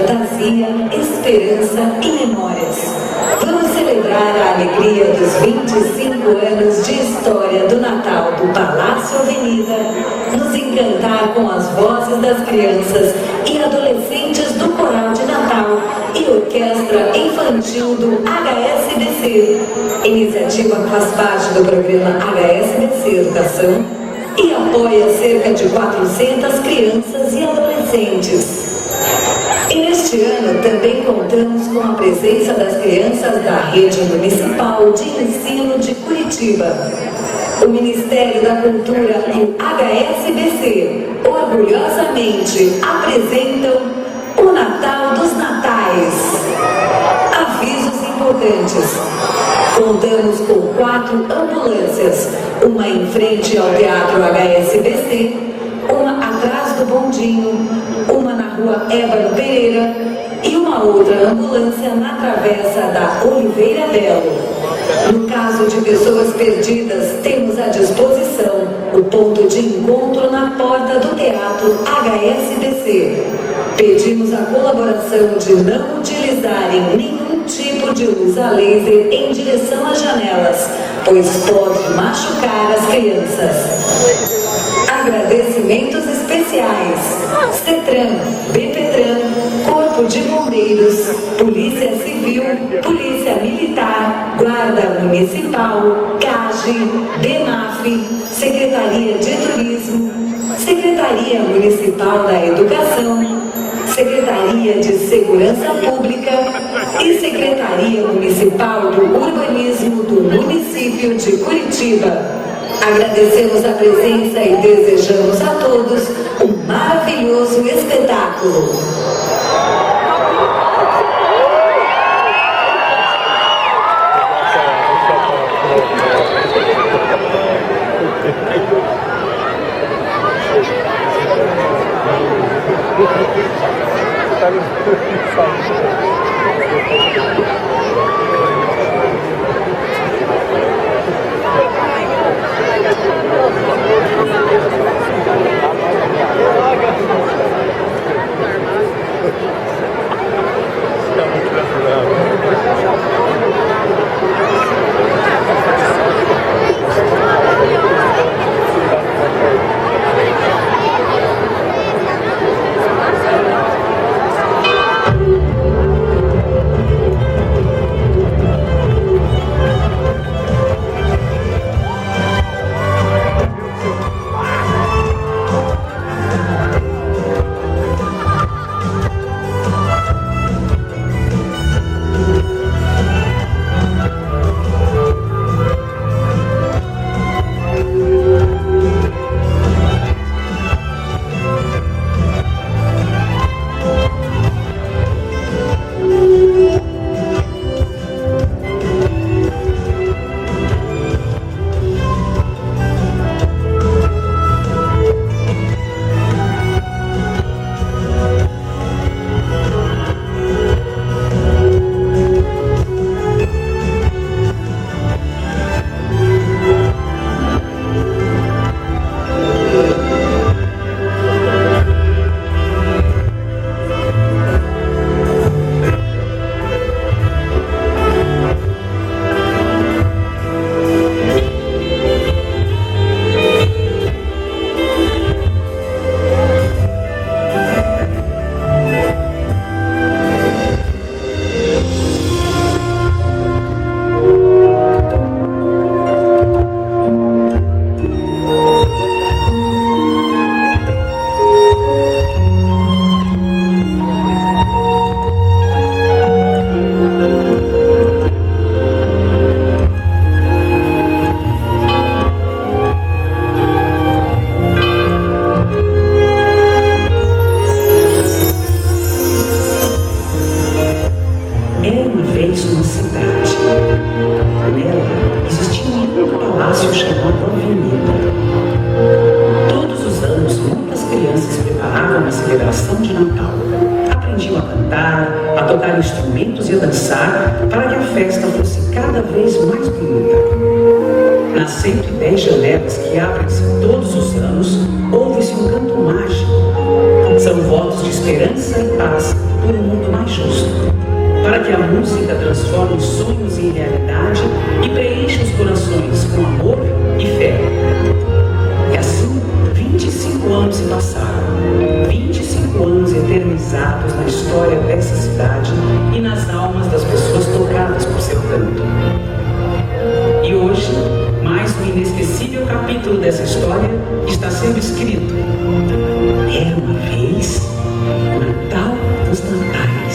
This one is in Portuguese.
fantasia, esperança e memórias. Vamos celebrar a alegria dos 25 anos de história do Natal do Palácio Avenida, nos encantar com as vozes das crianças e adolescentes do Coral de Natal e Orquestra Infantil do HSBC. Iniciativa que faz parte do programa HSBC Educação e apoia cerca de 400 crianças e adolescentes. E neste ano também contamos com a presença das crianças da Rede Municipal de Ensino de Curitiba. O Ministério da Cultura e o HSBC orgulhosamente apresentam o Natal dos Natais. Avisos importantes. Contamos com 4 ambulâncias, uma em frente ao Teatro HSBC, uma atrás do bondinho, uma na rua Ébaro Pereira e uma outra ambulância na travessa da Oliveira Belo. No caso de pessoas perdidas, temos à disposição o ponto de encontro na porta do Teatro HSBC. Pedimos a colaboração de não utilizarem nenhum tipo de luz a laser em direção às janelas, pois pode machucar as crianças. Agradecimentos especiais: CETRAN, BPTRAN, Corpo de Bombeiros, Polícia Civil, Polícia Militar, Guarda Municipal, CAGE, DEMAF, Secretaria de Turismo, Secretaria Municipal da Educação, Secretaria de Segurança Pública e Secretaria Municipal do Urbanismo do município de Curitiba. Agradecemos a presença e desejamos a todos um maravilhoso espetáculo. celebração de Natal. Aprendiam a cantar, a tocar instrumentos e a dançar para que a festa fosse cada vez mais bonita. Nas 110 janelas que abrem-se todos os anos, ouve-se um canto mágico. São votos de esperança e paz por um mundo mais justo, para que a música transforme sonhos em realidade e preencha os corações com amor e fé. E assim, 25 anos se passaram, 25 anos eternizados na história dessa cidade e nas almas das pessoas tocadas por seu canto. E hoje, mais um inesquecível capítulo dessa história está sendo escrito. Era uma vez o Natal dos Natais.